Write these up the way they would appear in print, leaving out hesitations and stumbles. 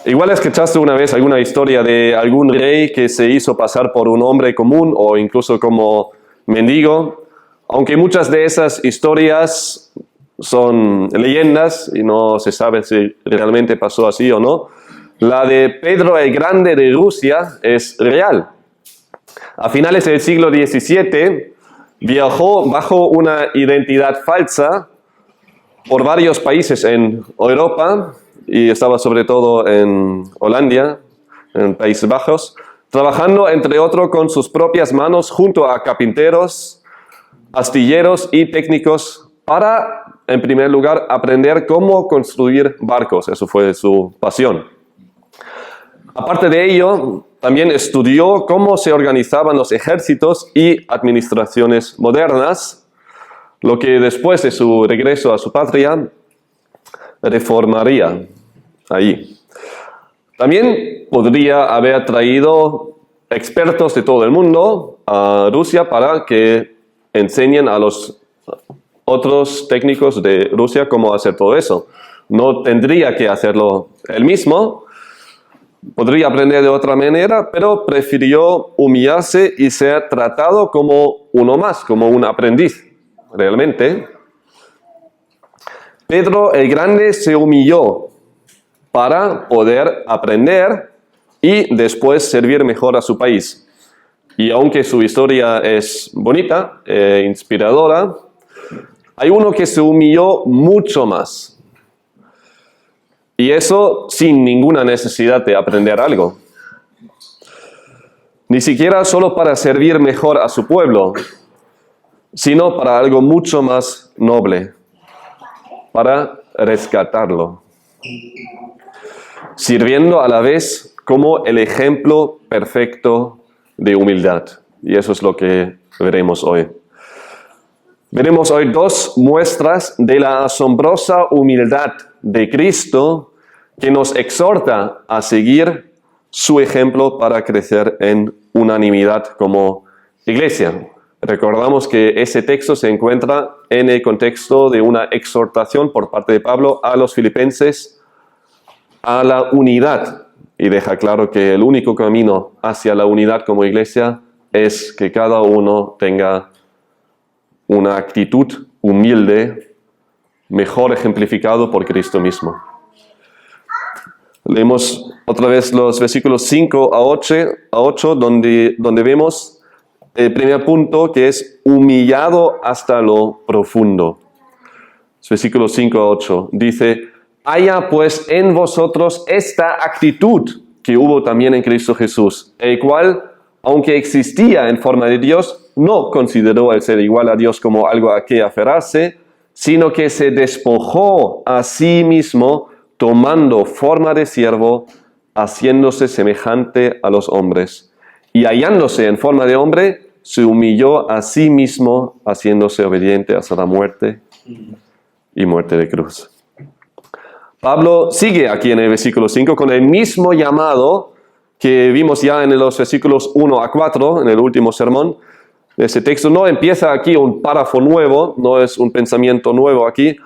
Igual escuchaste una vez alguna historia de algún rey que se hizo pasar por un hombre común o incluso como mendigo, aunque muchas de esas historias son leyendas y no se sabe si realmente pasó así o no. La de Pedro el Grande de Rusia es real. A finales del siglo XVII viajó bajo una identidad falsa por varios países en Europa y estaba sobre todo en Holanda, en Países Bajos, trabajando entre otros con sus propias manos junto a carpinteros, astilleros y técnicos para, en primer lugar, aprender cómo construir barcos. Eso fue su pasión. Aparte de ello, también estudió cómo se organizaban los ejércitos y administraciones modernas, lo que después de su regreso a su patria reformaría allí. También podría haber traído expertos de todo el mundo a Rusia para que enseñen a los otros técnicos de Rusia cómo hacer todo eso. No tendría que hacerlo él mismo, podría aprender de otra manera, pero prefirió humillarse y ser tratado como uno más, como un aprendiz, realmente. Pedro el Grande se humilló para poder aprender y después servir mejor a su país. Y aunque su historia es bonita e inspiradora, hay uno que se humilló mucho más. Y eso sin ninguna necesidad de aprender algo. Ni siquiera solo para servir mejor a su pueblo, sino para algo mucho más noble, para rescatarlo, sirviendo a la vez como el ejemplo perfecto de humildad. Y eso es lo que veremos hoy. Veremos hoy dos muestras de la asombrosa humildad de Cristo que nos exhorta a seguir su ejemplo para crecer en unanimidad como iglesia. Recordamos que ese texto se encuentra en el contexto de una exhortación por parte de Pablo a los filipenses a la unidad. Y deja claro que el único camino hacia la unidad como iglesia es que cada uno tenga una actitud humilde, mejor ejemplificado por Cristo mismo. Leemos otra vez los versículos 5 a 8 donde vemos el primer punto, que es humillado hasta lo profundo. Versículos 5 a 8 dice: haya pues en vosotros esta actitud que hubo también en Cristo Jesús, el cual, aunque existía en forma de Dios, no consideró el ser igual a Dios como algo a que aferrarse, sino que se despojó a sí mismo, tomando forma de siervo, haciéndose semejante a los hombres. Y hallándose en forma de hombre, se humilló a sí mismo, haciéndose obediente hasta la muerte y muerte de cruz. Pablo sigue aquí en el versículo 5 con el mismo llamado que vimos ya en los versículos 1 a 4, en el último sermón. Ese texto no empieza aquí un párrafo nuevo, no es un pensamiento nuevo aquí,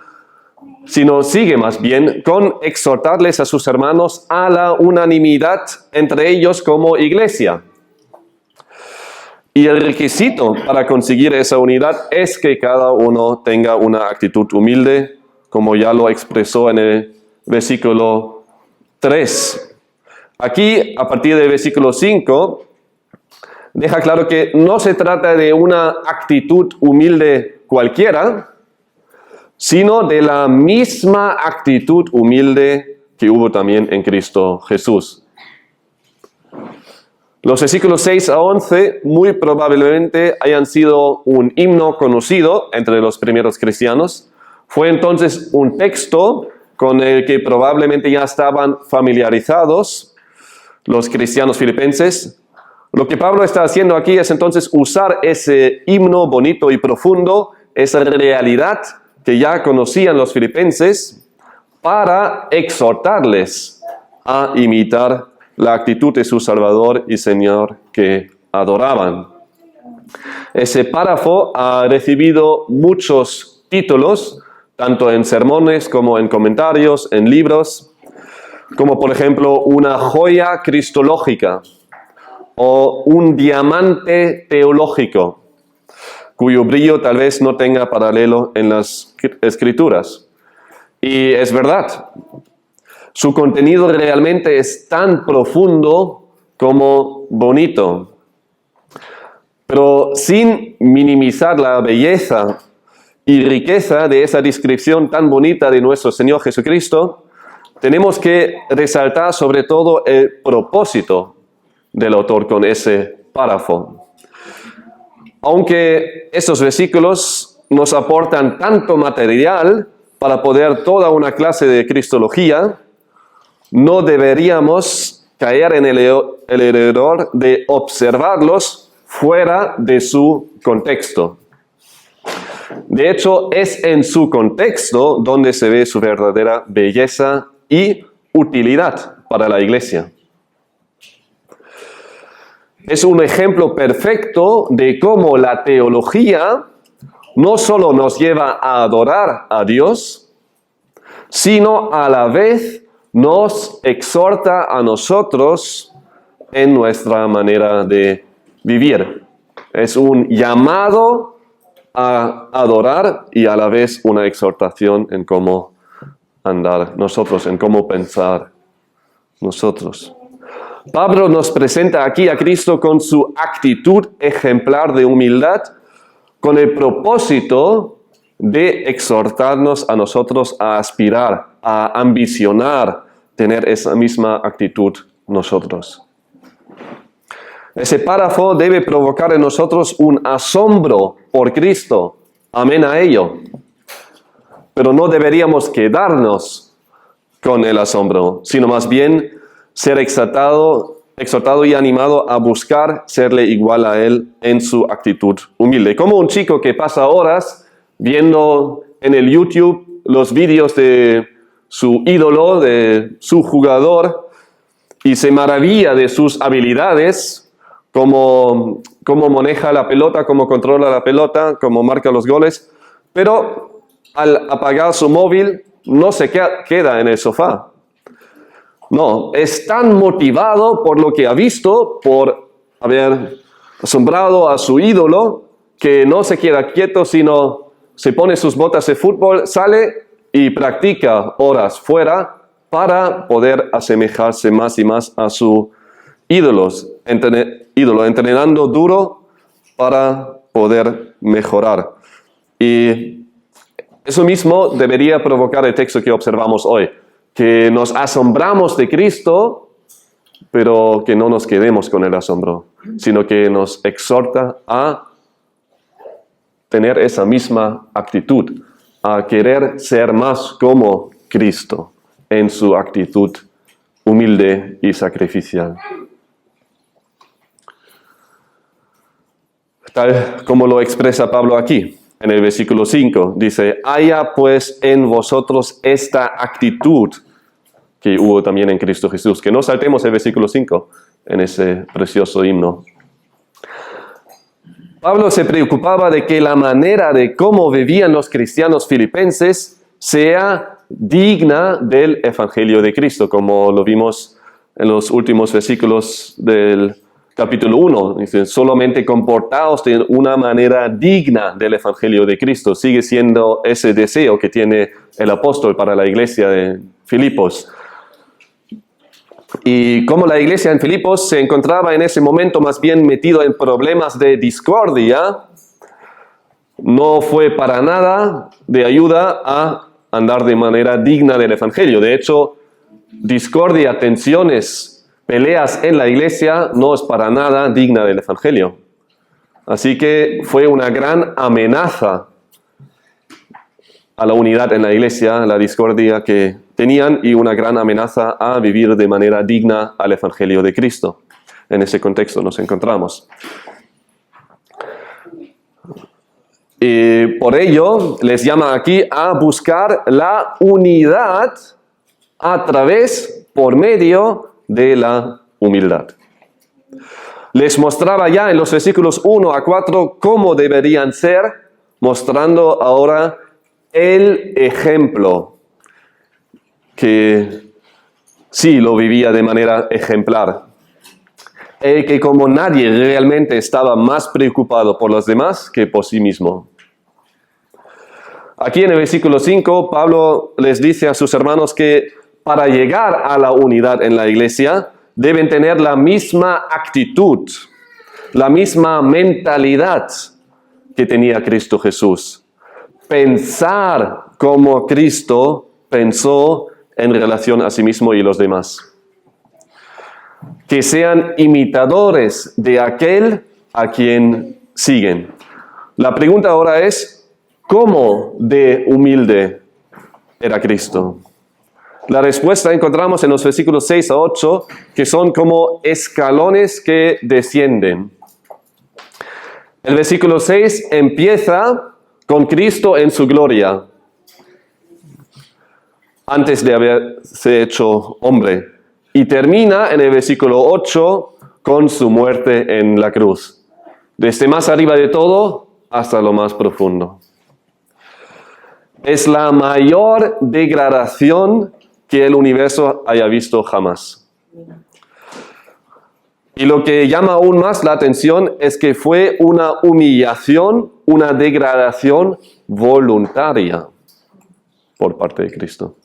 sino sigue más bien con exhortarles a sus hermanos a la unanimidad entre ellos como iglesia. Y el requisito para conseguir esa unidad es que cada uno tenga una actitud humilde, como ya lo expresó en el versículo 3. Aquí, a partir del versículo 5, deja claro que no se trata de una actitud humilde cualquiera, sino de la misma actitud humilde que hubo también en Cristo Jesús. Los versículos 6 a 11 muy probablemente hayan sido un himno conocido entre los primeros cristianos. Fue entonces un texto con el que probablemente ya estaban familiarizados los cristianos filipenses. Lo que Pablo está haciendo aquí es entonces usar ese himno bonito y profundo, esa realidad que ya conocían los filipenses, para exhortarles a imitar la actitud de su Salvador y Señor que adoraban. Ese párrafo ha recibido muchos títulos, tanto en sermones como en comentarios, en libros. como por ejemplo una joya cristológica o un diamante teológico, cuyo brillo tal vez no tenga paralelo en las Escrituras. Y es verdad, su contenido realmente es tan profundo como bonito. Pero sin minimizar la belleza y riqueza de esa descripción tan bonita de nuestro Señor Jesucristo, tenemos que resaltar sobre todo el propósito del autor con ese párrafo. Aunque estos versículos nos aportan tanto material para poder toda una clase de cristología, no deberíamos caer en el error de observarlos fuera de su contexto. De hecho, es en su contexto donde se ve su verdadera belleza y utilidad para la iglesia. Es un ejemplo perfecto de cómo la teología no solo nos lleva a adorar a Dios, sino a la vez nos exhorta a nosotros en nuestra manera de vivir. Es un llamado a adorar y a la vez una exhortación en cómo andar nosotros, en cómo pensar nosotros. Pablo nos presenta aquí a Cristo con su actitud ejemplar de humildad, con el propósito de exhortarnos a nosotros a aspirar, a ambicionar, tener esa misma actitud nosotros. Ese párrafo debe provocar en nosotros un asombro por Cristo. Amén a ello. Pero no deberíamos quedarnos con el asombro, sino más bien ser exhortado y animado a buscar serle igual a Él en su actitud humilde. Como un chico que pasa horas viendo en el YouTube los vídeos de su ídolo, de su jugador, y se maravilla de sus habilidades, cómo maneja la pelota, cómo controla la pelota, cómo marca los goles, pero al apagar su móvil no se queda en el sofá. No, es tan motivado por lo que ha visto, por haber asombrado a su ídolo, que no se queda quieto, sino se pone sus botas de fútbol, sale y practica horas fuera para poder asemejarse más y más a su ídolo, entrenando duro para poder mejorar. Y eso mismo debería provocar el texto que observamos hoy, que nos asombramos de Cristo, pero que no nos quedemos con el asombro, sino que nos exhorta a tener esa misma actitud, a querer ser más como Cristo en su actitud humilde y sacrificial. Tal como lo expresa Pablo aquí, en el versículo 5, dice, haya pues en vosotros esta actitud que hubo también en Cristo Jesús. Que no saltemos el versículo 5 en ese precioso himno. Pablo se preocupaba de que la manera de cómo vivían los cristianos filipenses sea digna del Evangelio de Cristo, como lo vimos en los últimos versículos del capítulo 1. Dice, solamente comportaos de una manera digna del Evangelio de Cristo. Sigue siendo ese deseo que tiene el apóstol para la iglesia de Filipos. Y como la iglesia en Filipos se encontraba en ese momento más bien metido en problemas de discordia, no fue para nada de ayuda a andar de manera digna del Evangelio. De hecho, discordia, tensiones, peleas en la iglesia no es para nada digna del Evangelio. Así que fue una gran amenaza a la unidad en la iglesia, la discordia que tenían, y una gran amenaza a vivir de manera digna al Evangelio de Cristo. En ese contexto nos encontramos. Y por ello les llama aquí a buscar la unidad por medio de la humildad. Les mostraba ya en los versículos 1 a 4 cómo deberían ser, mostrando ahora el ejemplo que sí lo vivía de manera ejemplar. El que como nadie realmente estaba más preocupado por los demás que por sí mismo. Aquí en el versículo 5, Pablo les dice a sus hermanos que para llegar a la unidad en la iglesia deben tener la misma actitud, la misma mentalidad que tenía Cristo Jesús. Pensar como Cristo pensó en relación a sí mismo y los demás. Que sean imitadores de aquel a quien siguen. La pregunta ahora es, ¿cómo de humilde era Cristo? La respuesta encontramos en los versículos 6 a 8, que son como escalones que descienden. El versículo 6 empieza con Cristo en su gloria, antes de haberse hecho hombre, y termina en el versículo 8 con su muerte en la cruz, desde más arriba de todo hasta lo más profundo. Es la mayor degradación que el universo haya visto jamás. Y lo que llama aún más la atención es que fue una humillación, una degradación voluntaria por parte de Cristo.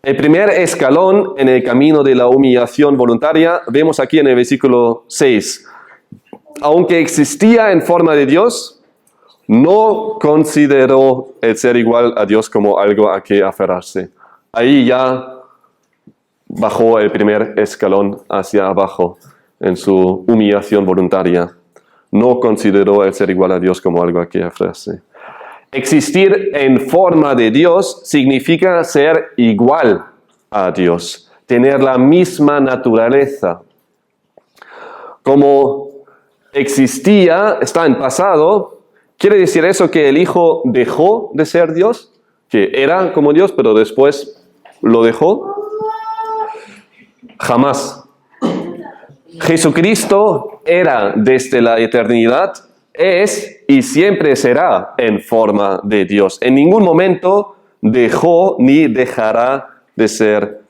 El primer escalón en el camino de la humillación voluntaria vemos aquí en el versículo 6. Aunque existía en forma de Dios, no consideró el ser igual a Dios como algo a que aferrarse. Ahí ya bajó el primer escalón hacia abajo en su humillación voluntaria. No consideró el ser igual a Dios como algo a que aferrarse. Existir en forma de Dios significa ser igual a Dios, tener la misma naturaleza. Como existía, está en pasado, ¿quiere decir eso que el Hijo dejó de ser Dios? Que era como Dios, pero después lo dejó. Jamás. Jesucristo era desde la eternidad, es y siempre será en forma de Dios. En ningún momento dejó ni dejará de ser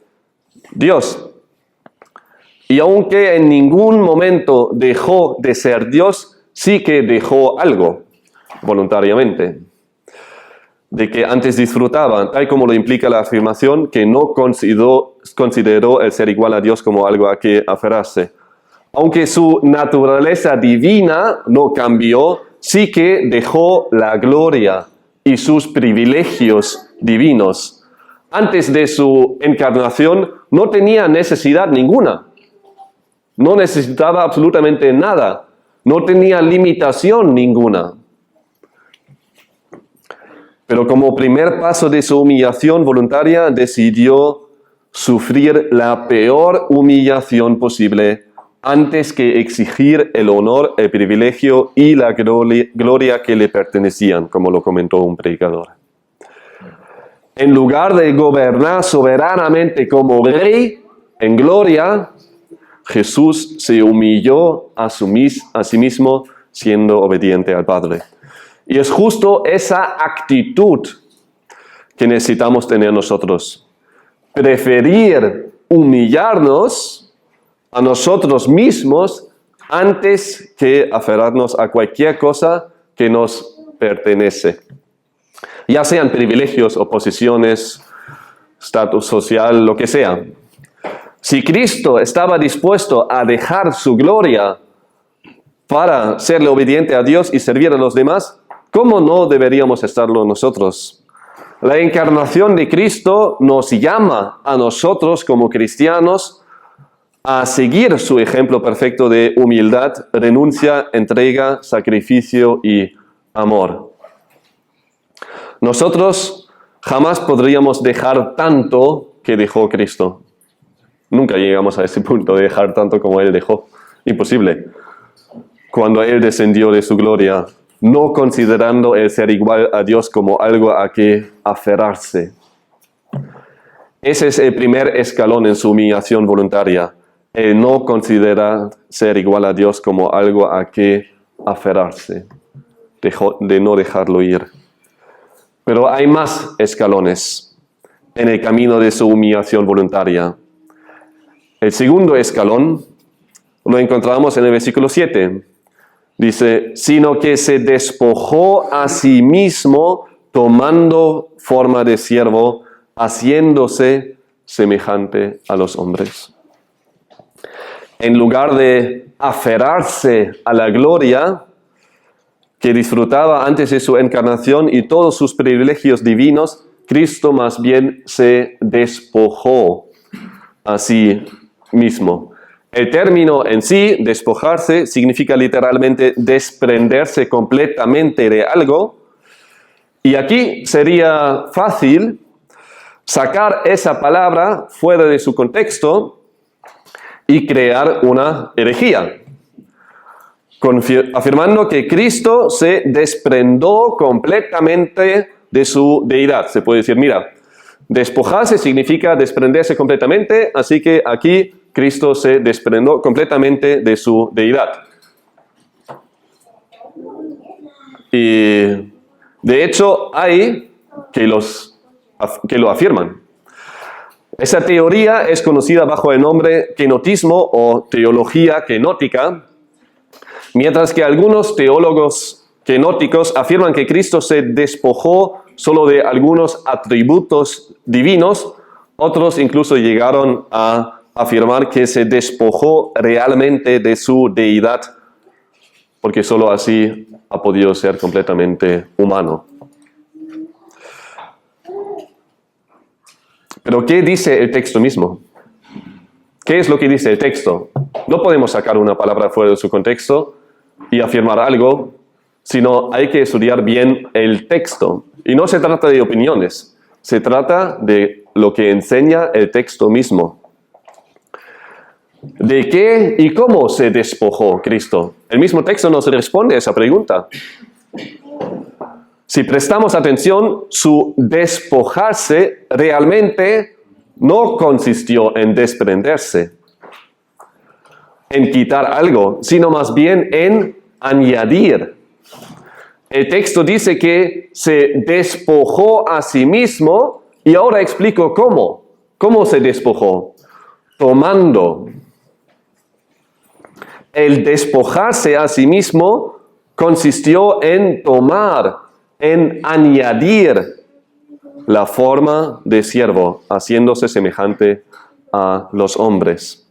Dios. Y aunque en ningún momento dejó de ser Dios, sí que dejó algo voluntariamente. De que antes disfrutaba, tal como lo implica la afirmación, que no consideró el ser igual a Dios como algo a que aferrarse. Aunque su naturaleza divina no cambió, sí que dejó la gloria y sus privilegios divinos. Antes de su encarnación no tenía necesidad ninguna. No necesitaba absolutamente nada. No tenía limitación ninguna. Pero como primer paso de su humillación voluntaria, decidió sufrir la peor humillación posible antes que exigir el honor, el privilegio y la gloria que le pertenecían, como lo comentó un predicador. En lugar de gobernar soberanamente como rey en gloria, Jesús se humilló a sí mismo siendo obediente al Padre. Y es justo esa actitud que necesitamos tener nosotros. Preferir humillarnos a nosotros mismos antes que aferrarnos a cualquier cosa que nos pertenece. Ya sean privilegios o posiciones, estatus social, lo que sea. Si Cristo estaba dispuesto a dejar su gloria para serle obediente a Dios y servir a los demás, ¿cómo no deberíamos estarlo nosotros? La encarnación de Cristo nos llama a nosotros como cristianos a seguir su ejemplo perfecto de humildad, renuncia, entrega, sacrificio y amor. Nosotros jamás podríamos dejar tanto que dejó Cristo. Nunca llegamos a ese punto de dejar tanto como Él dejó. Imposible. Cuando Él descendió de su gloria, no considerando el ser igual a Dios como algo a que aferrarse. Ese es el primer escalón en su humillación voluntaria. El no considerar ser igual a Dios como algo a que aferrarse, de no dejarlo ir. Pero hay más escalones. en el camino de su humillación voluntaria. El segundo escalón lo encontramos en el versículo 7. Dice, sino que se despojó a sí mismo tomando forma de siervo, haciéndose semejante a los hombres. En lugar de aferrarse a la gloria que disfrutaba antes de su encarnación y todos sus privilegios divinos, Cristo más bien se despojó a sí mismo. El término en sí, despojarse, significa literalmente desprenderse completamente de algo. Y aquí sería fácil sacar esa palabra fuera de su contexto y crear una herejía, afirmando que Cristo se desprendió completamente de su deidad. Se puede decir, mira, despojarse significa desprenderse completamente, así que aquí Cristo se desprendió completamente de su deidad. Y de hecho hay que lo afirman. Esa teoría es conocida bajo el nombre kenotismo o teología kenótica, mientras que algunos teólogos kenóticos afirman que Cristo se despojó solo de algunos atributos divinos. Otros incluso llegaron a afirmar que se despojó realmente de su deidad, porque solo así ha podido ser completamente humano. Pero ¿qué dice el texto mismo? ¿Qué es lo que dice el texto? No podemos sacar una palabra fuera de su contexto y afirmar algo, sino hay que estudiar bien el texto. Y no se trata de opiniones, se trata de lo que enseña el texto mismo. ¿De qué y cómo se despojó Cristo? El mismo texto nos responde a esa pregunta. Si prestamos atención, su despojarse realmente no consistió en desprenderse, en quitar algo, sino más bien en añadir. El texto dice que se despojó a sí mismo y ahora explico cómo. ¿Cómo se despojó? Tomando. El despojarse a sí mismo consistió en tomar, en añadir la forma de siervo, haciéndose semejante a los hombres.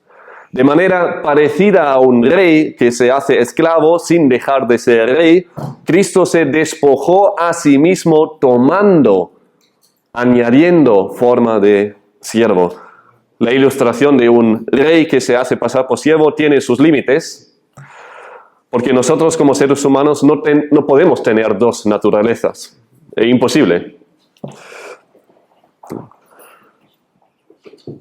De manera parecida a un rey que se hace esclavo sin dejar de ser rey, Cristo se despojó a sí mismo tomando, añadiendo forma de siervo. La ilustración de un rey que se hace pasar por siervo tiene sus límites, porque nosotros como seres humanos no podemos tener dos naturalezas. Es imposible.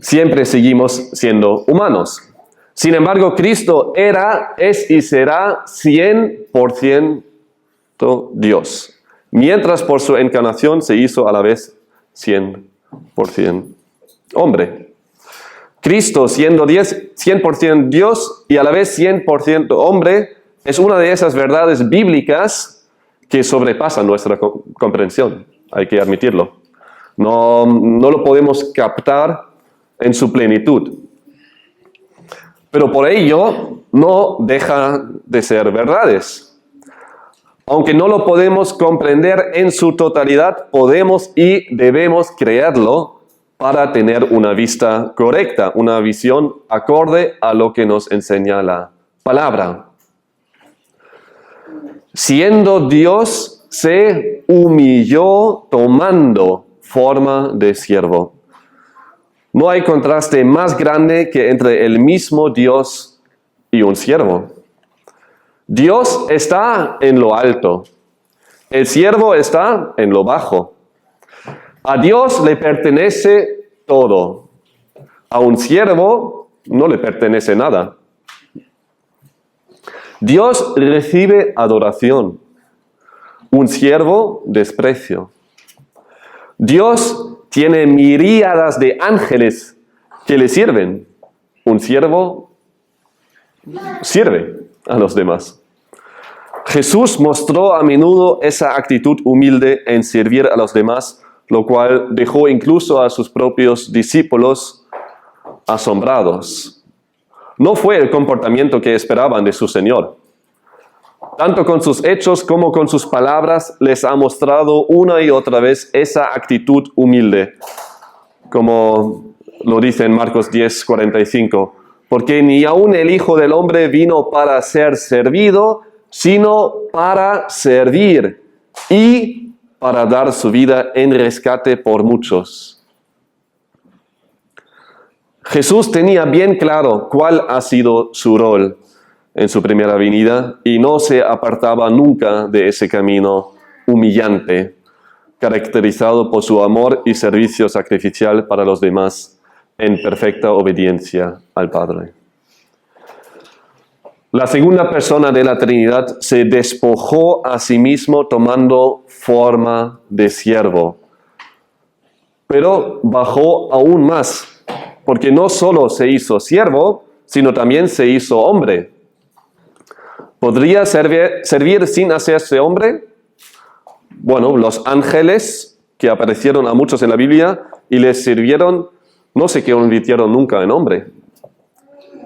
Siempre seguimos siendo humanos. Sin embargo, Cristo era, es y será 100% Dios, mientras por su encarnación se hizo a la vez 100% hombre. Cristo, siendo 100% Dios y a la vez 100% hombre, es una de esas verdades bíblicas que sobrepasan nuestra comprensión, hay que admitirlo. No lo podemos captar en su plenitud. Pero por ello no deja de ser verdades. Aunque no lo podemos comprender en su totalidad, podemos y debemos creerlo para tener una vista correcta, una visión acorde a lo que nos enseña la palabra. Siendo Dios, se humilló tomando forma de siervo. No hay contraste más grande que entre el mismo Dios y un siervo. Dios está en lo alto, el siervo está en lo bajo. A Dios le pertenece todo, a un siervo no le pertenece nada. Dios recibe adoración, un siervo desprecio. Dios tiene miríadas de ángeles que le sirven. Un siervo sirve a los demás. Jesús mostró a menudo esa actitud humilde en servir a los demás, lo cual dejó incluso a sus propios discípulos asombrados. No fue el comportamiento que esperaban de su Señor. Tanto con sus hechos como con sus palabras les ha mostrado una y otra vez esa actitud humilde, como lo dice en Marcos 10:45, porque ni aun el Hijo del Hombre vino para ser servido, sino para servir y para dar su vida en rescate por muchos. Jesús tenía bien claro cuál ha sido su rol en su primera venida y no se apartaba nunca de ese camino humillante, caracterizado por su amor y servicio sacrificial para los demás en perfecta obediencia al Padre. La segunda persona de la Trinidad se despojó a sí mismo tomando forma de siervo, pero bajó aún más, porque no solo se hizo siervo, sino también se hizo hombre. ¿Podría servir sin hacerse hombre? Bueno, los ángeles que aparecieron a muchos en la Biblia y les sirvieron, no se convirtieron nunca en hombre.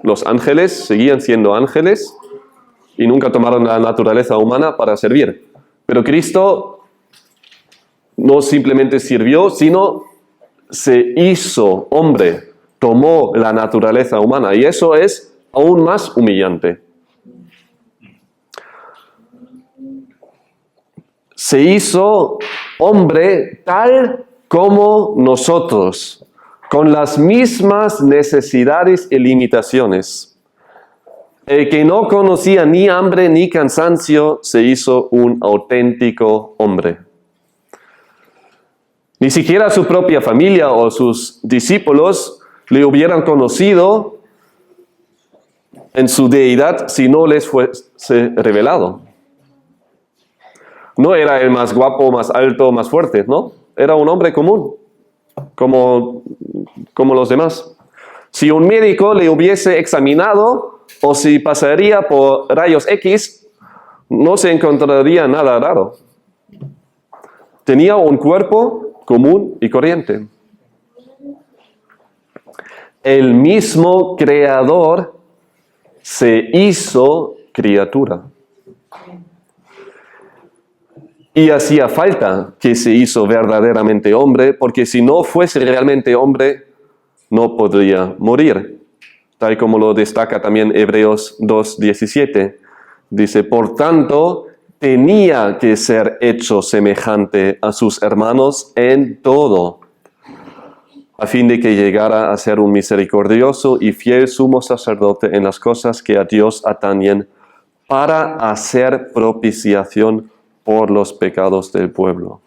Los ángeles seguían siendo ángeles y nunca tomaron la naturaleza humana para servir. Pero Cristo no simplemente sirvió, sino se hizo hombre, tomó la naturaleza humana, y eso es aún más humillante. Se hizo hombre tal como nosotros, con las mismas necesidades y limitaciones. El que no conocía ni hambre ni cansancio se hizo un auténtico hombre. Ni siquiera su propia familia o sus discípulos le hubieran conocido en su deidad si no les fuese revelado. No era el más guapo, más alto, más fuerte, ¿no? Era un hombre común, como los demás. Si un médico le hubiese examinado o si pasaría por rayos X, no se encontraría nada raro. Tenía un cuerpo común y corriente. El mismo Creador se hizo criatura. Y hacía falta que se hizo verdaderamente hombre, porque si no fuese realmente hombre, no podría morir. Tal como lo destaca también Hebreos 2:17. Dice, por tanto, tenía que ser hecho semejante a sus hermanos en todo, a fin de que llegara a ser un misericordioso y fiel sumo sacerdote en las cosas que a Dios atañen, para hacer propiciación por los pecados del pueblo.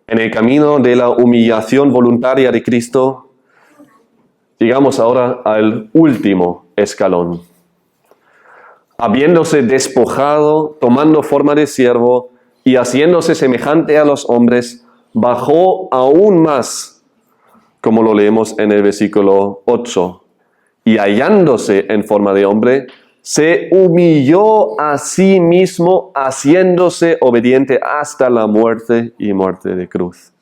En el camino de la humillación voluntaria de Cristo, llegamos ahora al último escalón. Habiéndose despojado, tomando forma de siervo y haciéndose semejante a los hombres, bajó aún más, como lo leemos en el versículo 8, y hallándose en forma de hombre, se humilló a sí mismo, haciéndose obediente hasta la muerte y muerte de cruz.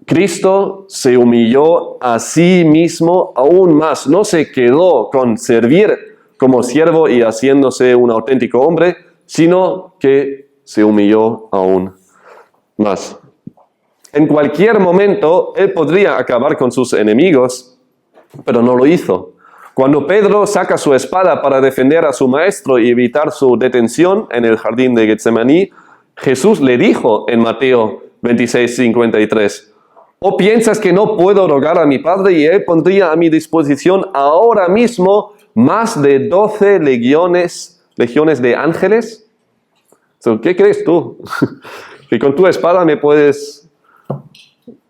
Cristo se humilló a sí mismo aún más. No se quedó con servir como siervo y haciéndose un auténtico hombre, sino que se humilló aún más. En cualquier momento, él podría acabar con sus enemigos, pero no lo hizo. Cuando Pedro saca su espada para defender a su maestro y evitar su detención en el jardín de Getsemaní, Jesús le dijo en Mateo 26:53, ¿o piensas que no puedo rogar a mi Padre y Él pondría a mi disposición ahora mismo más de 12 legiones de ángeles? ¿Qué crees tú? ¿Que con tu espada me puedes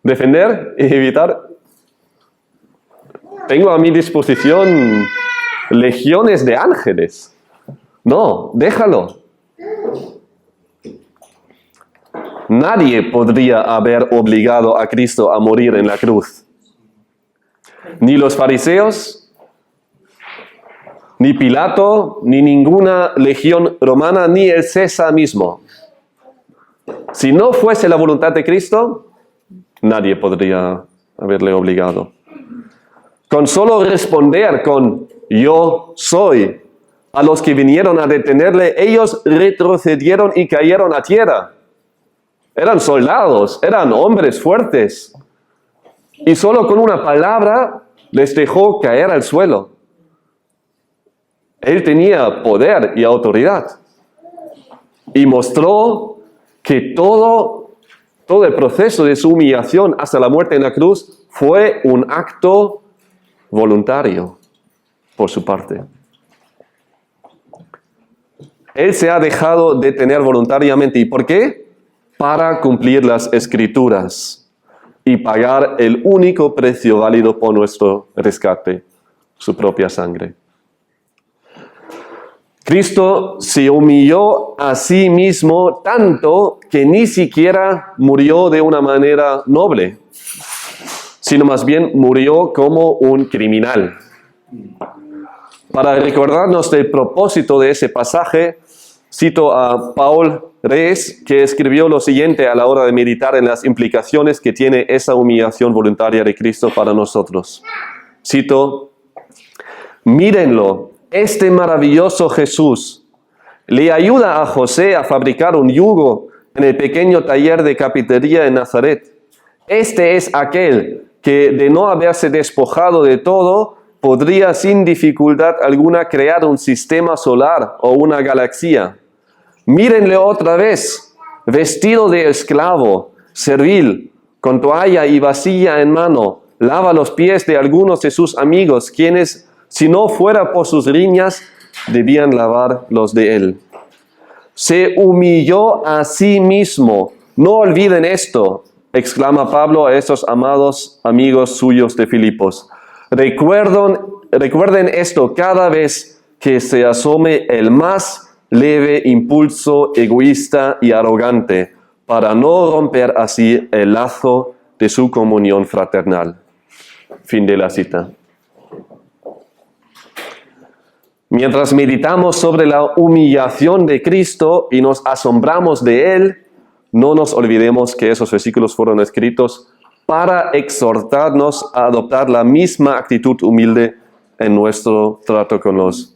defender y evitar? Tengo a mi disposición legiones de ángeles. No, déjalo. Nadie podría haber obligado a Cristo a morir en la cruz. Ni los fariseos, ni Pilato, ni ninguna legión romana, ni el César mismo. Si no fuese la voluntad de Cristo, nadie podría haberle obligado. Con solo responder con yo soy a los que vinieron a detenerle, ellos retrocedieron y cayeron a tierra. Eran soldados, eran hombres fuertes. Y solo con una palabra les dejó caer al suelo. Él tenía poder y autoridad. Y mostró que todo el proceso de su humillación hasta la muerte en la cruz fue un acto voluntario por su parte. Él se ha dejado detener voluntariamente. ¿Y por qué? Para cumplir las Escrituras y pagar el único precio válido por nuestro rescate, su propia sangre. Cristo se humilló a sí mismo tanto que ni siquiera murió de una manera noble, sino más bien murió como un criminal. Para recordarnos del propósito de ese pasaje, cito a Paul Rees, que escribió lo siguiente a la hora de meditar en las implicaciones que tiene esa humillación voluntaria de Cristo para nosotros. Cito: mírenlo, este maravilloso Jesús le ayuda a José a fabricar un yugo en el pequeño taller de carpintería en Nazaret. Este es aquel que, de no haberse despojado de todo, podría sin dificultad alguna crear un sistema solar o una galaxia. Mírenle otra vez, vestido de esclavo, servil, con toalla y vasilla en mano, lava los pies de algunos de sus amigos, quienes, si no fuera por sus riñas, debían lavar los de él. Se humilló a sí mismo. No olviden esto, exclama Pablo a esos amados amigos suyos de Filipos. Recuerden esto cada vez que se asome el más leve impulso egoísta y arrogante, para no romper así el lazo de su comunión fraternal. Fin de la cita. Mientras meditamos sobre la humillación de Cristo y nos asombramos de Él, no nos olvidemos que esos versículos fueron escritos para exhortarnos a adoptar la misma actitud humilde en nuestro trato con los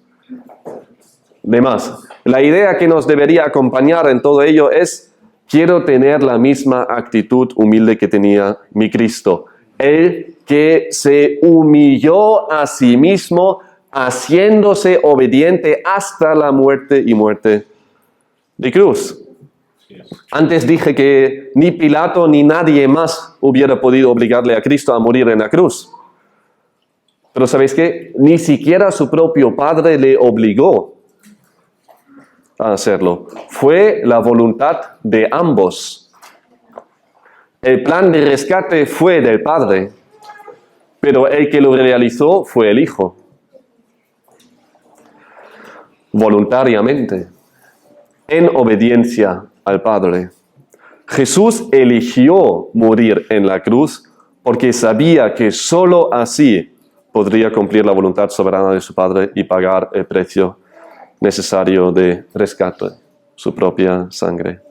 demás. La idea que nos debería acompañar en todo ello es: quiero tener la misma actitud humilde que tenía mi Cristo. Él que se humilló a sí mismo, haciéndose obediente hasta la muerte y muerte de cruz. Antes dije que ni Pilato ni nadie más hubiera podido obligarle a Cristo a morir en la cruz. Pero ¿sabéis qué? Ni siquiera su propio Padre le obligó a hacerlo. Fue la voluntad de ambos. El plan de rescate fue del Padre, pero el que lo realizó fue el Hijo. Voluntariamente, en obediencia al Padre. Jesús eligió morir en la cruz porque sabía que sólo así podría cumplir la voluntad soberana de su Padre y pagar el precio necesario de rescate, su propia sangre.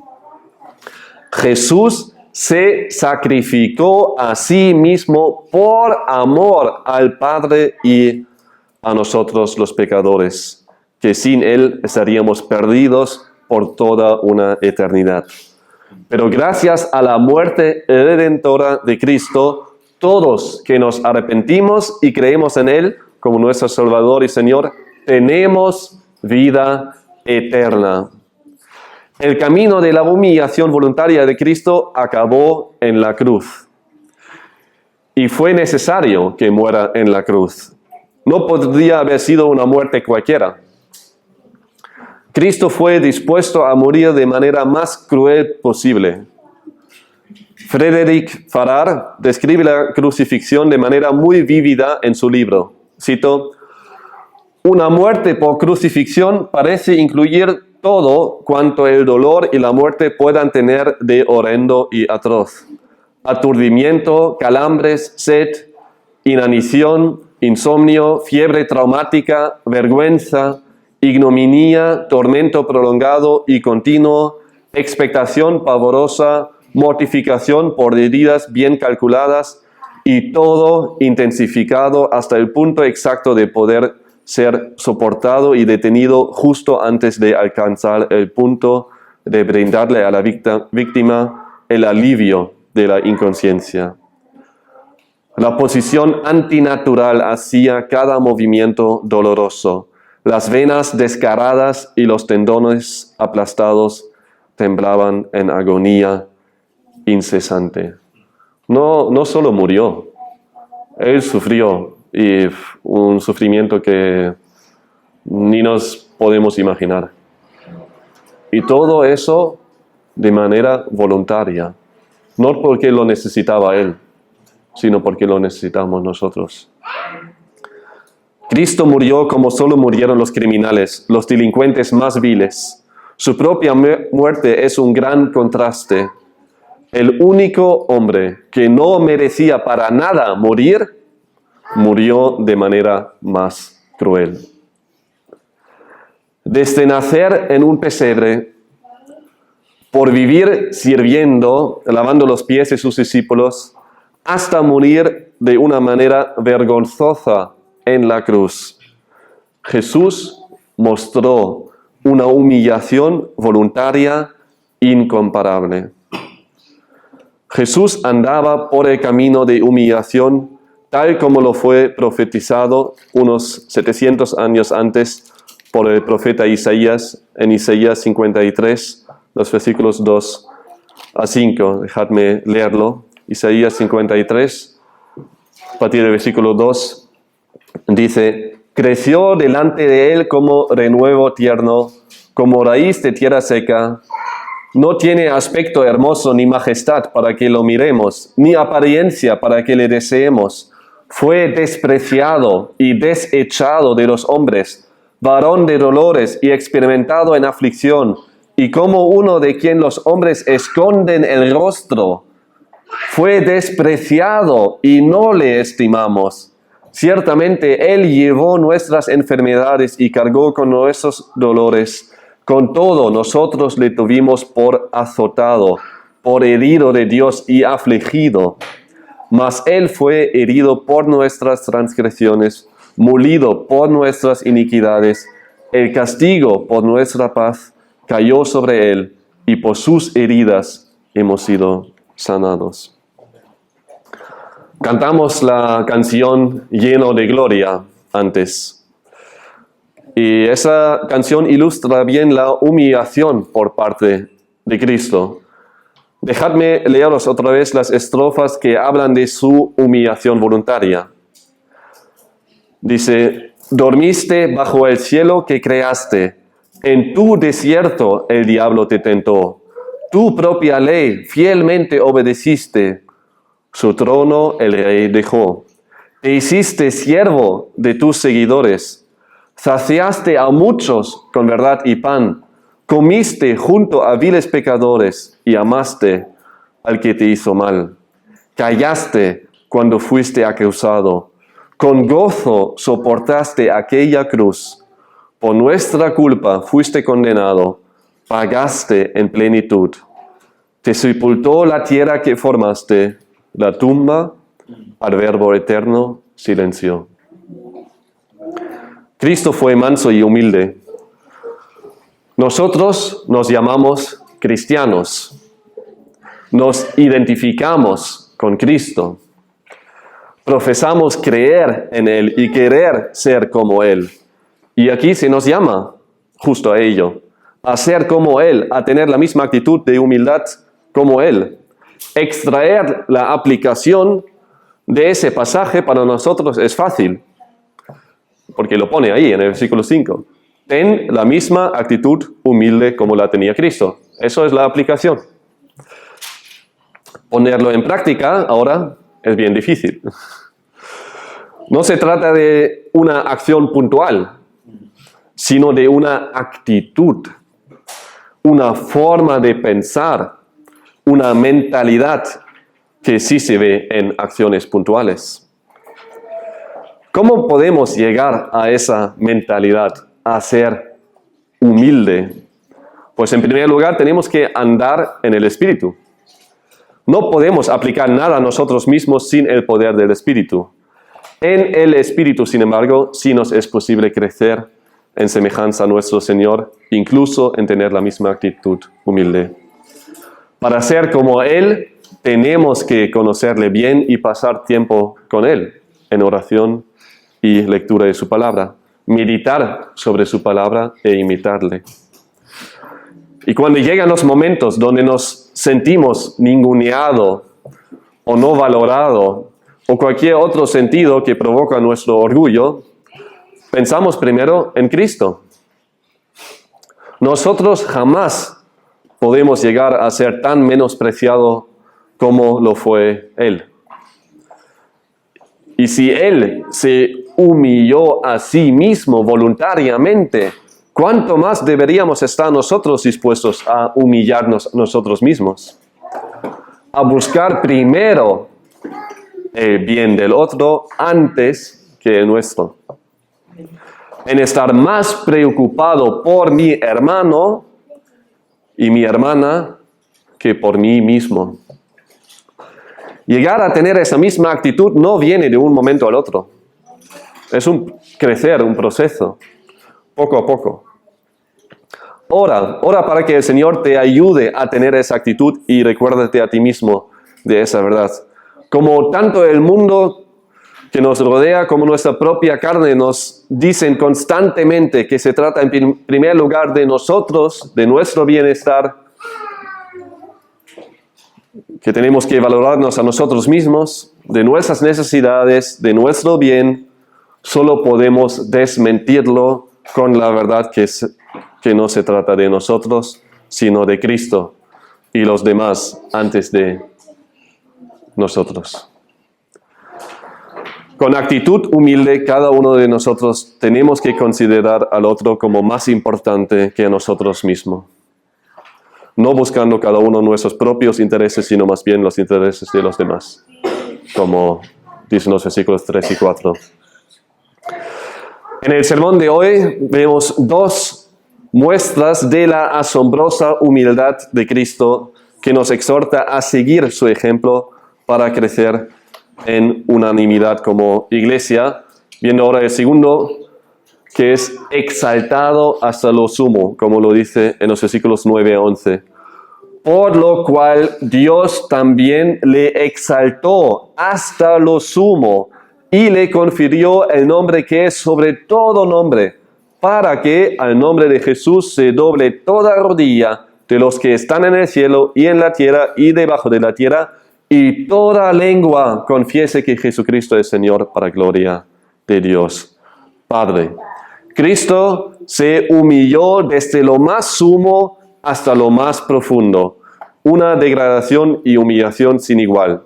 Jesús se sacrificó a sí mismo por amor al Padre y a nosotros los pecadores, que sin Él estaríamos perdidos por toda una eternidad. Pero gracias a la muerte redentora de Cristo, todos que nos arrepentimos y creemos en Él como nuestro Salvador y Señor, tenemos vida eterna. El camino de la humillación voluntaria de Cristo acabó en la cruz. Y fue necesario que muera en la cruz. No podría haber sido una muerte cualquiera. Cristo fue dispuesto a morir de manera más cruel posible. Frédéric Farrar describe la crucifixión de manera muy vívida en su libro. Cito: una muerte por crucifixión parece incluir todo cuanto el dolor y la muerte puedan tener de horrendo y atroz. Aturdimiento, calambres, sed, inanición, insomnio, fiebre traumática, vergüenza, ignominia, tormento prolongado y continuo, expectación pavorosa, mortificación por heridas bien calculadas y todo intensificado hasta el punto exacto de poder ser soportado y detenido justo antes de alcanzar el punto de brindarle a la víctima el alivio de la inconsciencia. La posición antinatural hacía cada movimiento doloroso. Las venas desgarradas y los tendones aplastados temblaban en agonía incesante. No solo murió, él sufrió, y un sufrimiento que ni nos podemos imaginar. Y todo eso de manera voluntaria, no porque lo necesitaba él, sino porque lo necesitamos nosotros. Cristo murió como solo murieron los criminales, los delincuentes más viles. Su propia muerte es un gran contraste. El único hombre que no merecía para nada morir, murió de manera más cruel. Desde nacer en un pesebre, por vivir sirviendo, lavando los pies de sus discípulos, hasta morir de una manera vergonzosa en la cruz, Jesús mostró una humillación voluntaria incomparable. Jesús andaba por el camino de humillación, tal como lo fue profetizado unos 700 años antes por el profeta Isaías, en Isaías 53, los versículos 2 a 5. Dejadme leerlo. Isaías 53, a partir del versículo 2, dice: creció delante de él como renuevo tierno, como raíz de tierra seca. No tiene aspecto hermoso ni majestad para que lo miremos, ni apariencia para que le deseemos. Fue despreciado y desechado de los hombres, varón de dolores y experimentado en aflicción, y como uno de quien los hombres esconden el rostro. Fue despreciado y no le estimamos. Ciertamente Él llevó nuestras enfermedades y cargó con nuestros dolores. Con todo, nosotros le tuvimos por azotado, por herido de Dios y afligido. Mas Él fue herido por nuestras transgresiones, molido por nuestras iniquidades. El castigo por nuestra paz cayó sobre Él, y por sus heridas hemos sido sanados. Cantamos la canción Lleno de Gloria antes. Y esa canción ilustra bien la humillación por parte de Cristo. Dejadme leeros otra vez las estrofas que hablan de su humillación voluntaria. Dice: dormiste bajo el cielo que creaste, en tu desierto el diablo te tentó. Tu propia ley fielmente obedeciste, su trono el rey dejó. Te hiciste siervo de tus seguidores, saciaste a muchos con verdad y pan, comiste junto a viles pecadores y amaste al que te hizo mal. Callaste cuando fuiste acusado, con gozo soportaste aquella cruz. Por nuestra culpa fuiste condenado, pagaste en plenitud. Te sepultó la tierra que formaste, la tumba al Verbo eterno silenció. Cristo fue manso y humilde. Nosotros nos llamamos cristianos. Nos identificamos con Cristo. Profesamos creer en Él y querer ser como Él. Y aquí se nos llama justo a ello, a ser como Él, a tener la misma actitud de humildad como Él. Extraer la aplicación de ese pasaje para nosotros es fácil, porque lo pone ahí en el versículo 5. Ten la misma actitud humilde como la tenía Cristo. Eso es la aplicación. Ponerlo en práctica ahora es bien difícil. No se trata de una acción puntual, sino de una actitud, una forma de pensar, una mentalidad que sí se ve en acciones puntuales. ¿Cómo podemos llegar a esa mentalidad, a ser humilde? Pues en primer lugar tenemos que andar en el Espíritu. No podemos aplicar nada a nosotros mismos sin el poder del Espíritu. En el Espíritu, sin embargo, sí nos es posible crecer en semejanza a nuestro Señor, incluso en tener la misma actitud humilde. Para ser como Él, tenemos que conocerle bien y pasar tiempo con Él, en oración y lectura de su palabra, meditar sobre su palabra e imitarle. Y cuando llegan los momentos donde nos sentimos ninguneado o no valorado o cualquier otro sentido que provoca nuestro orgullo, pensamos primero en Cristo. Nosotros jamás podemos llegar a ser tan menospreciado como lo fue Él. Y si Él se humilló a sí mismo voluntariamente, ¿cuánto más deberíamos estar nosotros dispuestos a humillarnos nosotros mismos? A buscar primero el bien del otro antes que el nuestro. En estar más preocupado por mi hermano y mi hermana que por mí mismo. Llegar a tener esa misma actitud no viene de un momento al otro. Es un crecer, un proceso, poco a poco. Ora para que el Señor te ayude a tener esa actitud y recuérdate a ti mismo de esa verdad. Como tanto el mundo que nos rodea como nuestra propia carne nos dicen constantemente que se trata en primer lugar de nosotros, de nuestro bienestar, que tenemos que valorarnos a nosotros mismos, de nuestras necesidades, de nuestro bien, solo podemos desmentirlo con la verdad que no se trata de nosotros, sino de Cristo y los demás antes de nosotros. Con actitud humilde, cada uno de nosotros tenemos que considerar al otro como más importante que a nosotros mismos. No buscando cada uno nuestros propios intereses, sino más bien los intereses de los demás, como dicen los versículos 3 y 4. En el sermón de hoy vemos dos muestras de la asombrosa humildad de Cristo que nos exhorta a seguir su ejemplo para crecer en unanimidad como iglesia. Viendo ahora el segundo, que es exaltado hasta lo sumo, como lo dice en los versículos 9 a 11. Por lo cual Dios también le exaltó hasta lo sumo y le confirió el nombre que es sobre todo nombre, para que al nombre de Jesús se doble toda rodilla de los que están en el cielo y en la tierra y debajo de la tierra, y toda lengua confiese que Jesucristo es Señor, para gloria de Dios Padre. Cristo se humilló desde lo más sumo hasta lo más profundo. Una degradación y humillación sin igual.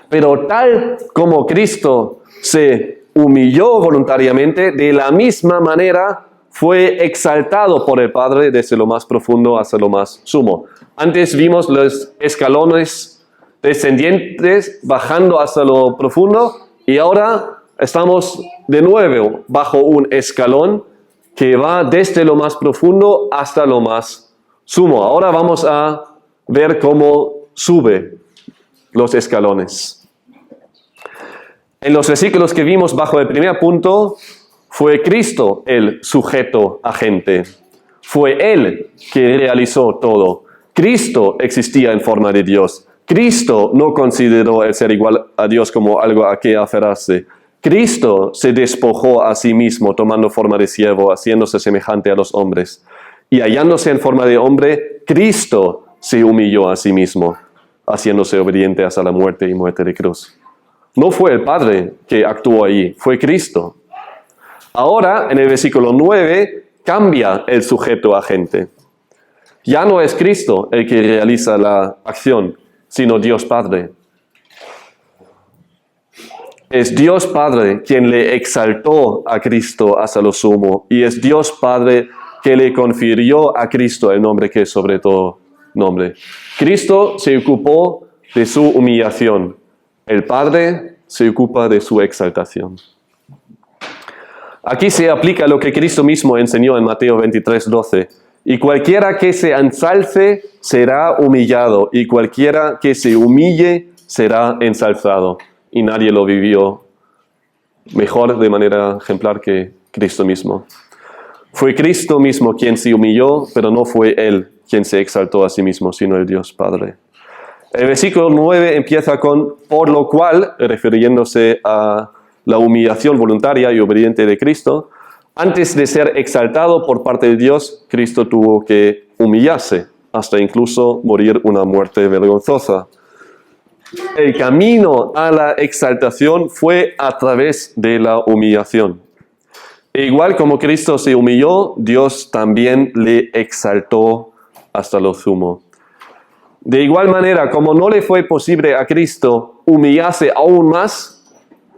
Pero tal como Cristo se humilló voluntariamente, de la misma manera fue exaltado por el Padre desde lo más profundo hasta lo más sumo. Antes vimos los escalones descendientes bajando hasta lo profundo y ahora estamos de nuevo bajo un escalón que va desde lo más profundo hasta lo más sumo. Ahora vamos a ver cómo sube los escalones. En los versículos que vimos bajo el primer punto, fue Cristo el sujeto agente. Fue Él que realizó todo. Cristo existía en forma de Dios. Cristo no consideró el ser igual a Dios como algo a que aferrarse. Cristo se despojó a sí mismo, tomando forma de siervo, haciéndose semejante a los hombres. Y hallándose en forma de hombre, Cristo se humilló a sí mismo, haciéndose obediente hasta la muerte y muerte de cruz. No fue el Padre que actuó allí, fue Cristo. Ahora, en el versículo 9, cambia el sujeto agente. Ya no es Cristo el que realiza la acción, sino Dios Padre. Es Dios Padre quien le exaltó a Cristo hasta lo sumo, y es Dios Padre que le confirió a Cristo el nombre que es sobre todo nombre. Cristo se ocupó de su humillación. El Padre se ocupa de su exaltación. Aquí se aplica lo que Cristo mismo enseñó en Mateo 23:12. Y cualquiera que se ensalce será humillado, y cualquiera que se humille será ensalzado. Y nadie lo vivió mejor de manera ejemplar que Cristo mismo. Fue Cristo mismo quien se humilló, pero no fue Él quien se exaltó a sí mismo, sino el Dios Padre. El versículo 9 empieza con, por lo cual, refiriéndose a la humillación voluntaria y obediente de Cristo. Antes de ser exaltado por parte de Dios, Cristo tuvo que humillarse, hasta incluso morir una muerte vergonzosa. El camino a la exaltación fue a través de la humillación. E igual como Cristo se humilló, Dios también le exaltó hasta lo sumo. De igual manera, como no le fue posible a Cristo humillarse aún más,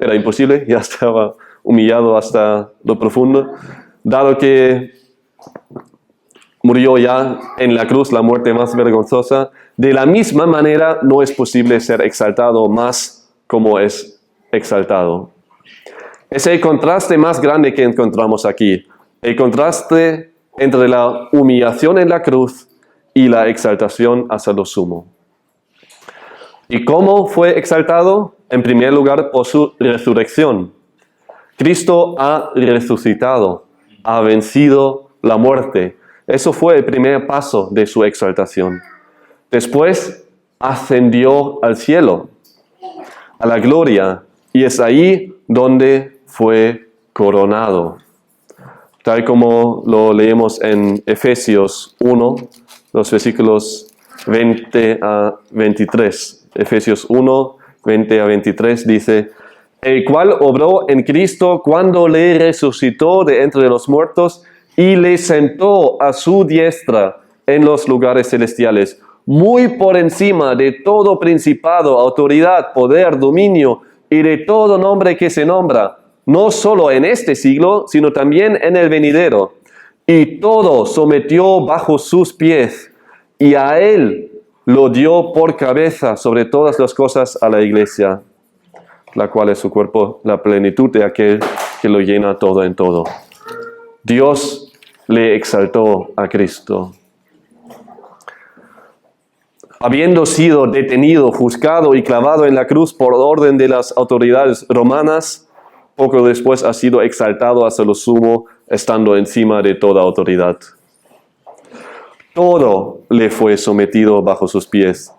era imposible, ya estaba humillado hasta lo profundo, dado que murió ya en la cruz la muerte más vergonzosa, de la misma manera no es posible ser exaltado más como es exaltado. Es el contraste más grande que encontramos aquí, el contraste entre la humillación en la cruz y la exaltación hasta lo sumo. ¿Y cómo fue exaltado? En primer lugar, por su resurrección. Cristo ha resucitado, ha vencido la muerte. Eso fue el primer paso de su exaltación. Después ascendió al cielo, a la gloria, y es ahí donde fue coronado. Tal como lo leemos en Efesios 1, los versículos 20 a 23. Efesios 1, 20 a 23 dice, el cual obró en Cristo cuando le resucitó de entre los muertos y le sentó a su diestra en los lugares celestiales, muy por encima de todo principado, autoridad, poder, dominio y de todo nombre que se nombra, no solo en este siglo, sino también en el venidero. Y todo sometió bajo sus pies, y a él lo dio por cabeza sobre todas las cosas a la iglesia, la cual es su cuerpo, la plenitud de aquel que lo llena todo en todo. Dios le exaltó a Cristo. Habiendo sido detenido, juzgado y clavado en la cruz por orden de las autoridades romanas, poco después ha sido exaltado hasta lo sumo, estando encima de toda autoridad. Todo le fue sometido bajo sus pies.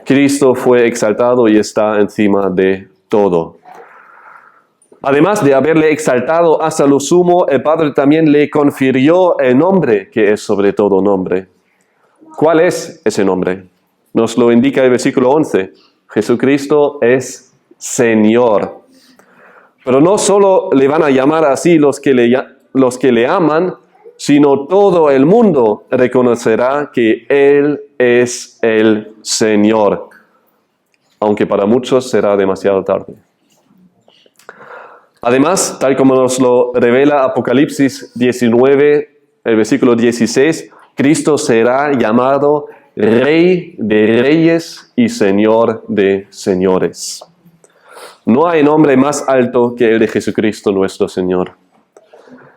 Cristo fue exaltado y está encima de todo. Además de haberle exaltado hasta lo sumo, el Padre también le confirió el nombre que es sobre todo nombre. ¿Cuál es ese nombre? Nos lo indica el versículo 11. Jesucristo es Señor. Pero no solo le van a llamar así los que le aman, sino todo el mundo reconocerá que Él es el Señor, aunque para muchos será demasiado tarde. Además, tal como nos lo revela Apocalipsis 19, el versículo 16, Cristo será llamado Rey de Reyes y Señor de Señores. No hay nombre más alto que el de Jesucristo nuestro Señor.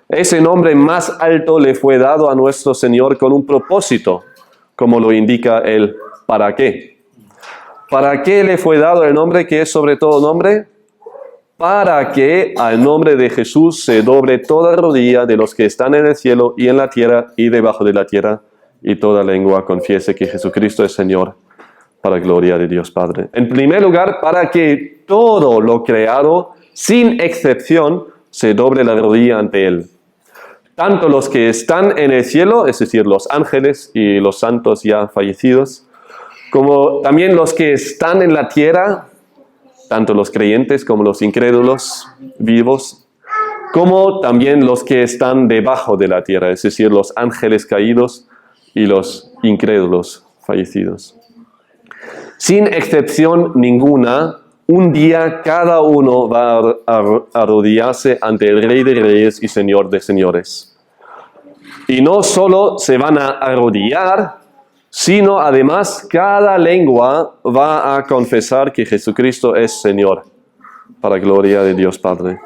Ese nombre más alto le fue dado a nuestro Señor con un propósito, como lo indica el ¿para qué? ¿Para qué le fue dado el nombre que es sobre todo nombre? Para que al nombre de Jesús se doble toda rodilla de los que están en el cielo y en la tierra y debajo de la tierra, y toda lengua confiese que Jesucristo es Señor, para gloria de Dios Padre. En primer lugar, para que todo lo creado, sin excepción, se doble la rodilla ante Él. Tanto los que están en el cielo, es decir, los ángeles y los santos ya fallecidos, como también los que están en la tierra, tanto los creyentes como los incrédulos vivos, como también los que están debajo de la tierra, es decir, los ángeles caídos y los incrédulos fallecidos. Sin excepción ninguna, un día cada uno va a arrodillarse ante el Rey de Reyes y Señor de Señores. Y no solo se van a arrodillar, sino además cada lengua va a confesar que Jesucristo es Señor, para gloria de Dios Padre.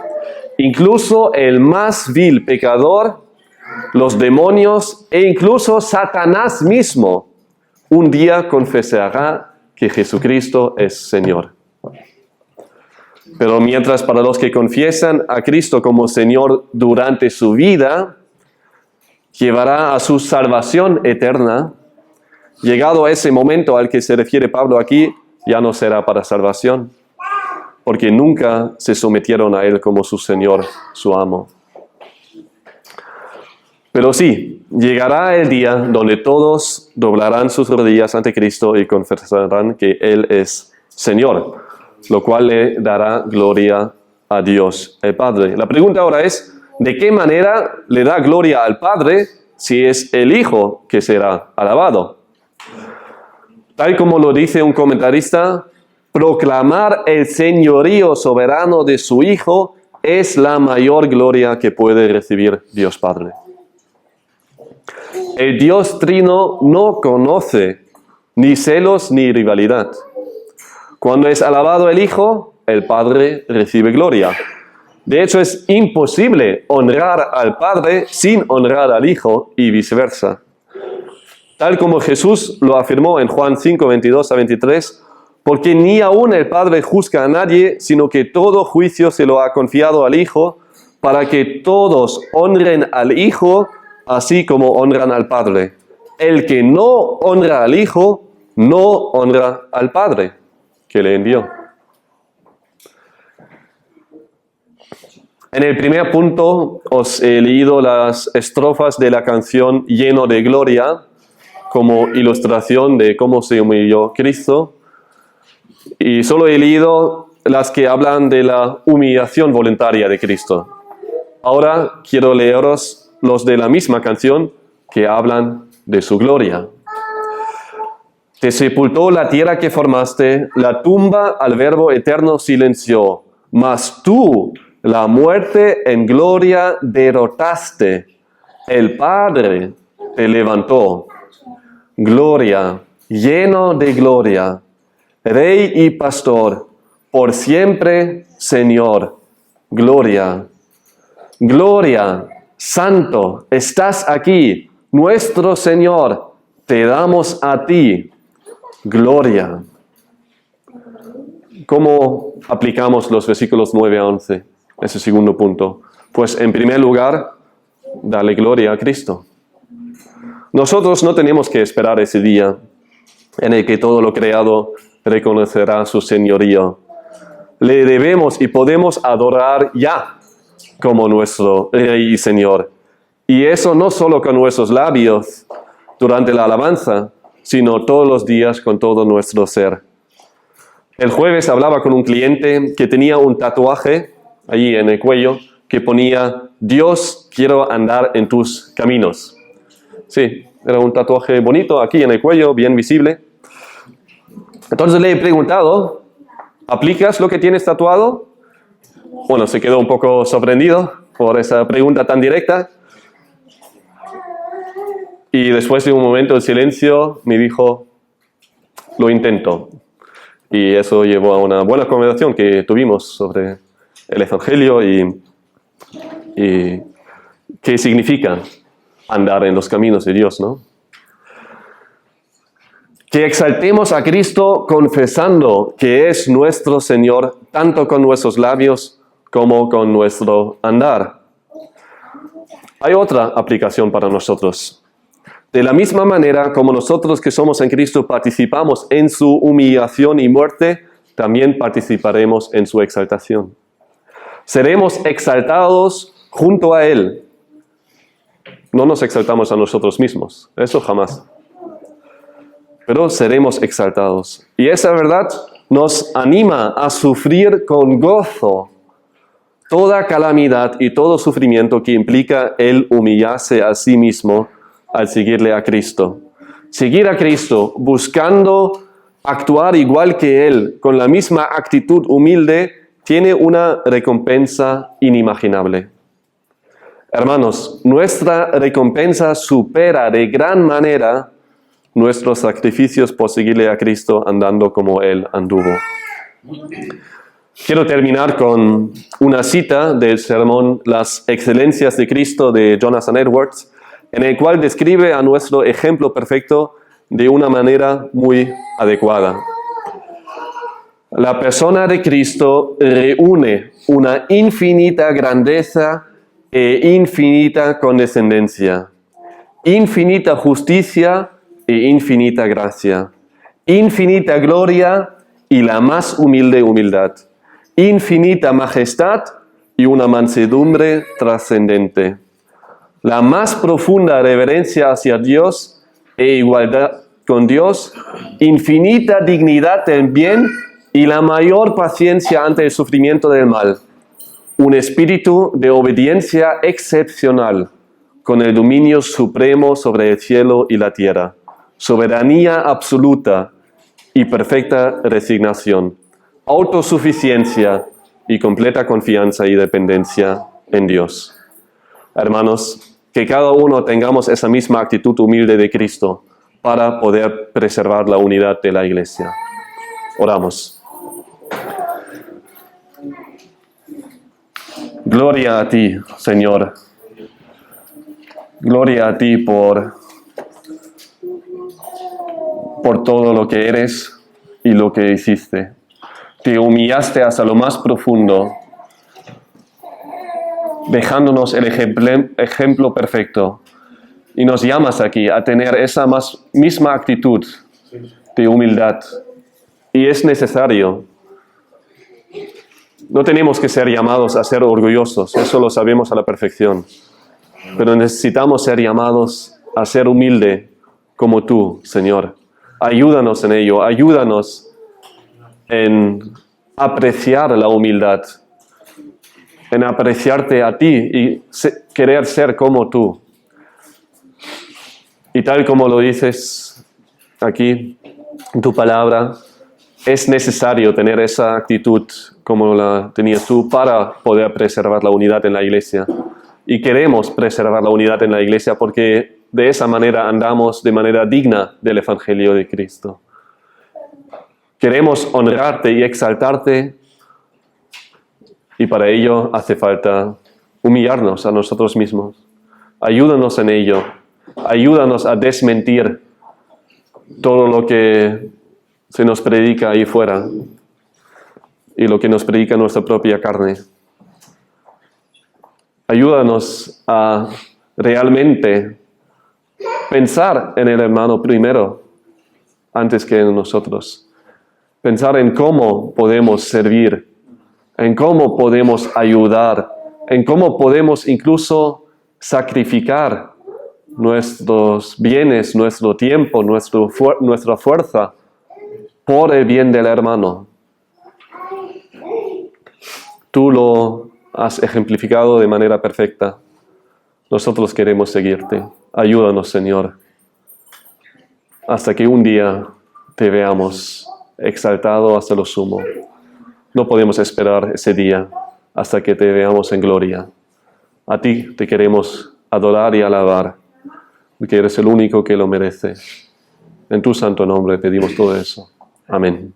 Incluso el más vil pecador los demonios e incluso Satanás mismo un día confesará que Jesucristo es Señor. Pero mientras para los que confiesan a Cristo como Señor durante su vida, llevará a su salvación eterna, llegado a ese momento al que se refiere Pablo aquí, ya no será para salvación, porque nunca se sometieron a Él como su Señor, su amo. Pero sí, llegará el día donde todos doblarán sus rodillas ante Cristo y confesarán que Él es Señor, lo cual le dará gloria a Dios el Padre. La pregunta ahora es, ¿de qué manera le da gloria al Padre si es el Hijo que será alabado? Tal como lo dice un comentarista, proclamar el señorío soberano de su Hijo es la mayor gloria que puede recibir Dios Padre. El Dios Trino no conoce ni celos ni rivalidad. Cuando es alabado el Hijo, el Padre recibe gloria. De hecho, es imposible honrar al Padre sin honrar al Hijo y viceversa. Tal como Jesús lo afirmó en Juan 5, 22 a 23, porque ni aún el Padre juzga a nadie, sino que todo juicio se lo ha confiado al Hijo, para que todos honren al Hijo, así como honran al Padre. El que no honra al Hijo, no honra al Padre que le envió. En el primer punto os he leído las estrofas de la canción Lleno de Gloria, como ilustración de cómo se humilló Cristo. Y solo he leído las que hablan de la humillación voluntaria de Cristo. Ahora quiero leeros los de la misma canción que hablan de su gloria. Te sepultó la tierra que formaste, la tumba al Verbo eterno silenció, mas tú la muerte en gloria derrotaste, el Padre te levantó. Gloria, lleno de gloria, Rey y Pastor, por siempre Señor. Gloria, gloria, Santo, estás aquí, nuestro Señor, te damos a ti. Gloria. ¿Cómo aplicamos los versículos 9 a 11? Ese segundo punto. Pues en primer lugar, darle gloria a Cristo. Nosotros no tenemos que esperar ese día en el que todo lo creado reconocerá su señorío. Le debemos y podemos adorar ya como nuestro Rey y Señor. Y eso no solo con nuestros labios durante la alabanza, sino todos los días con todo nuestro ser. El jueves hablaba con un cliente que tenía un tatuaje allí en el cuello que ponía Dios, quiero andar en tus caminos. Sí, era un tatuaje bonito aquí en el cuello, bien visible. Entonces le he preguntado, ¿aplicas lo que tienes tatuado? Bueno, se quedó un poco sorprendido por esa pregunta tan directa. Y después de un momento de silencio me dijo, lo intento. Y eso llevó a una buena conversación que tuvimos sobre el Evangelio y qué significa andar en los caminos de Dios, ¿no? Que exaltemos a Cristo confesando que es nuestro Señor, tanto con nuestros labios como con nuestro andar. Hay otra aplicación para nosotros. De la misma manera como nosotros que somos en Cristo participamos en su humillación y muerte, también participaremos en su exaltación. Seremos exaltados junto a Él. No nos exaltamos a nosotros mismos, eso jamás. Pero seremos exaltados. Y esa verdad nos anima a sufrir con gozo toda calamidad y todo sufrimiento que implica el humillarse a sí mismo al seguirle a Cristo. Seguir a Cristo buscando actuar igual que Él, con la misma actitud humilde, tiene una recompensa inimaginable. Hermanos, nuestra recompensa supera de gran manera nuestros sacrificios por seguirle a Cristo andando como Él anduvo. Quiero terminar con una cita del sermón Las Excelencias de Cristo de Jonathan Edwards, en el cual describe a nuestro ejemplo perfecto de una manera muy adecuada. La persona de Cristo reúne una infinita grandeza e infinita condescendencia, infinita justicia e infinita gracia, infinita gloria y la más humilde humildad, infinita majestad y una mansedumbre trascendente, la más profunda reverencia hacia Dios e igualdad con Dios, infinita dignidad del bien y la mayor paciencia ante el sufrimiento del mal, un espíritu de obediencia excepcional, con el dominio supremo sobre el cielo y la tierra, soberanía absoluta y perfecta resignación, autosuficiencia y completa confianza y dependencia en Dios. Hermanos, que cada uno tengamos esa misma actitud humilde de Cristo para poder preservar la unidad de la Iglesia. Oramos. Gloria a ti, Señor. Gloria a ti por todo lo que eres y lo que hiciste. Te humillaste hasta lo más profundo, dejándonos el ejemplo perfecto. Y nos llamas aquí a tener esa misma actitud de humildad. Y es necesario. No tenemos que ser llamados a ser orgullosos, eso lo sabemos a la perfección. Pero necesitamos ser llamados a ser humilde como tú, Señor. Ayúdanos en ello, ayúdanos en apreciar la humildad, en apreciarte a ti y querer ser como tú. Y tal como lo dices aquí en tu palabra, es necesario tener esa actitud como la tenías tú para poder preservar la unidad en la iglesia. Y queremos preservar la unidad en la iglesia porque de esa manera andamos de manera digna del Evangelio de Cristo. Queremos honrarte y exaltarte y para ello hace falta humillarnos a nosotros mismos. Ayúdanos en ello. Ayúdanos a desmentir todo lo que se nos predica ahí fuera y lo que nos predica nuestra propia carne. Ayúdanos a realmente pensar en el hermano primero, antes que en nosotros. Pensar en cómo podemos servir, en cómo podemos ayudar, en cómo podemos incluso sacrificar nuestros bienes, nuestro tiempo, nuestra fuerza por el bien del hermano. Tú lo has ejemplificado de manera perfecta. Nosotros queremos seguirte. Ayúdanos, Señor, hasta que un día te veamos exaltado hasta lo sumo. No podemos esperar ese día hasta que te veamos en gloria. A ti te queremos adorar y alabar, porque eres el único que lo merece. En tu santo nombre pedimos todo eso. Amén.